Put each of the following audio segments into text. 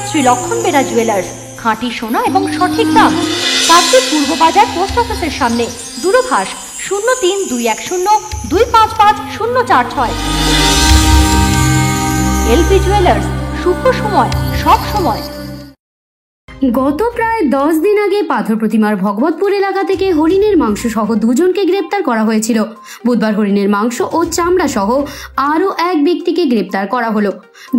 শ্রী লক্ষণ বেরা জুয়েলার্স, খাঁটি সোনা এবং সঠিক দাম। কাকদ্বীপ পূর্ব বাজার পোস্ট অফিসের সামনে, দূরভাষ 03-210-255-046। এলপি জুয়েলার্স, শুভ সময় সব সময়। গত প্রায় 10 দিন আগে পাথর প্রতিমার ভগবতপুর এলাকা থেকে হরিণের মাংস সহ দুজনকে গ্রেপ্তার করা হয়েছিল। বুধবার হরিণের মাংস ও চামড়া সহ আরও এক ব্যক্তিকে গ্রেপ্তার করা হলো।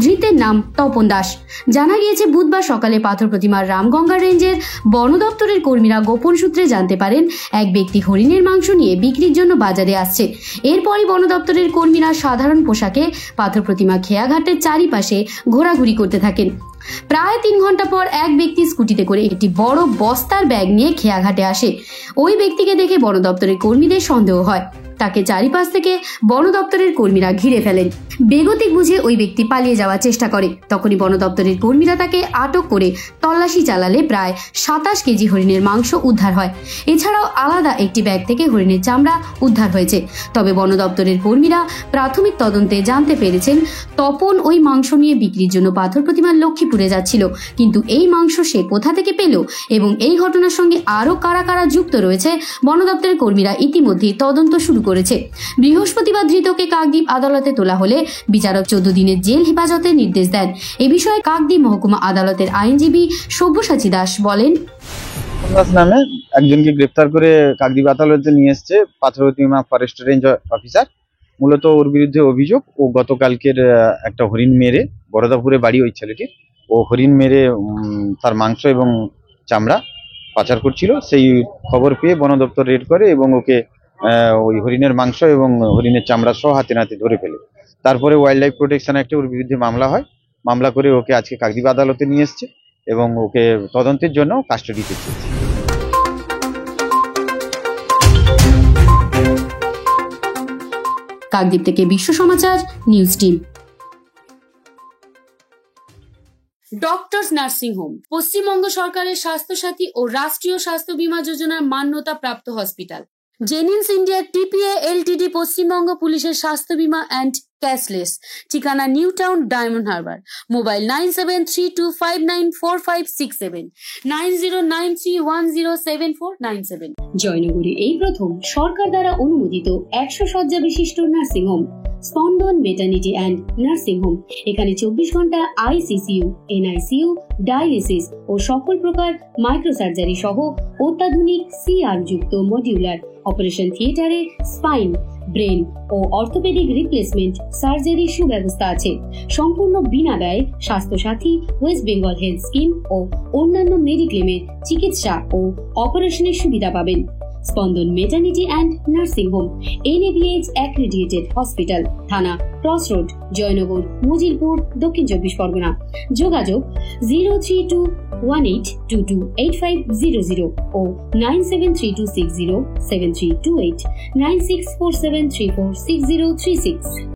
ধৃতের নাম তপন দাস। জানা গিয়েছে, বুধবার সকালে পাথর প্রতিমার রামগঙ্গা রেঞ্জের বন দপ্তরের কর্মীরা গোপন সূত্রে জানতে পারেন এক ব্যক্তি হরিণের মাংস নিয়ে বিক্রির জন্য বাজারে আসছে। এরপরই বন দপ্তরের কর্মীরা সাধারণ পোশাকে পাথর প্রতিমা খেয়াঘাটের চারিপাশে ঘোরাঘুরি করতে থাকেন। প্রায় 3 ঘন্টা পর এক ব্যক্তি স্কুটিতে করে একটি বড় বস্তার ব্যাগ নিয়ে খেয়াঘাটে আসে। ওই ব্যক্তিকে দেখে বন দপ্তরের কর্মীদের সন্দেহ হয়। তাকে চারিপাশ থেকে বন দপ্তরের কর্মীরা ঘিরে ফেলেন। বেগতিক বুঝে ওই ব্যক্তি পালিয়ে যাওয়ার চেষ্টা করে। তখনই বন দপ্তরের কর্মীরা তাকে আটক করে তল্লাশি চালালে প্রায় 27 কেজি হরিণের মাংস উদ্ধার হয়। এছাড়াও আলাদা একটি ব্যাগ থেকে হরিণের চামড়া উদ্ধার হয়েছে। তবে বন দপ্তরের কর্মীরা প্রাথমিক তদন্তে জানতে পেরেছেন, তপন ওই মাংস নিয়ে বিক্রির জন্য পাথর প্রতিমার লক্ষ্মীপুরে যাচ্ছিল। কিন্তু এই মাংস সে কোথা থেকে পেল এবং এই ঘটনার সঙ্গে আরও কারা কারা যুক্ত রয়েছে, বন দপ্তরের কর্মীরা ইতিমধ্যেই তদন্ত শুরু করেছে। বৃহস্পতিবার ধৃতকে কাকদ্বীপ আদালতে তোলা হলে বিচারক 14 দিনের জেল হেফাজতের নির্দেশ দেন। এ বিষয়ে কাকদ্বীপ মহকুমা আদালতের আইনজীবী সব্যসাচী দাস বলেন, নামে একজনকে গ্রেপ্তার করে কাকদ্বীপ আদালতে নিয়ে এসছে পাথর প্রতিমা ফরেস্ট রেঞ্জ অফিসার। মূলত ওর বিরুদ্ধে অভিযোগ, ও গতকালকের একটা হরিণ মেরে, বরদাপুরে বাড়ি ওই ছেলেটির, ও হরিণ মেরে তার মাংস এবং চামড়া পাচার করছিল। সেই খবর পেয়ে বন দপ্তর রেড করে এবং ওকে ওই হরিণের মাংস এবং হরিণের চামড়া সহ হাতে নাতে ধরে ফেলে। তারপরে ওয়াইল্ড লাইফ প্রোটেকশন অ্যাক্টে ওর বিরুদ্ধে মামলা হয়। মামলা করে ওকে আজকে কাকদ্বীপ আদালতে নিয়ে এসছে এবং ওকে তদন্তের জন্য কাস্টডিতে দিয়েছে। কাকদ্বীপ থেকে Biswa Samachar news team. Doctors nursing home Paschimbanga সরকারের স্বাস্থ্যসাথী ও রাষ্ট্রীয় স্বাস্থ্য বীমা যোজনার মান্যতা প্রাপ্ত hospital. Genins India TPA LTD Paschimbanga পুলিশের স্বাস্থ্য বীমা অ্যান্ড ক্যাশলেস। ঠিকানা নিউ টাউন, ডায়মন্ড হারবার। মোবাইল 9732594567, 9093107497। জয়নগরে এই প্রথম সরকার দ্বারা অনুমোদিত 100 শয্যা বিশিষ্ট nursing home Spandan maternity and nursing home. এখানে 24 ঘন্টা আইসিসিইউ, এনআইসিইউ, ডায়ালিসিস ও সকল প্রকার মাইক্রোসার্জারি সহ অত্যাধুনিক সিআর যুক্ত মডিউলার অপারেশন থিয়েটারে স্পাইন, ব্রেন ও অর্থোপেডিক রিপ্লেসমেন্ট সার্জারির সুব্যবস্থা আছে। সম্পূর্ণ বিনা ব্যয় স্বাস্থ্যসাথী, ওয়েস্ট বেঙ্গল হেলথ স্কিম ও অন্যান্য মেডিক্লেমের চিকিৎসা ও অপারেশনের সুবিধা পাবেন। Spandan maternity and nursing home NABH accredited hospital, Thana cross road, Joynagar, Majilpur, Dakshin 24 Pargana. যোগাযোগ 0321822850 ও 9732607328, 9647346036।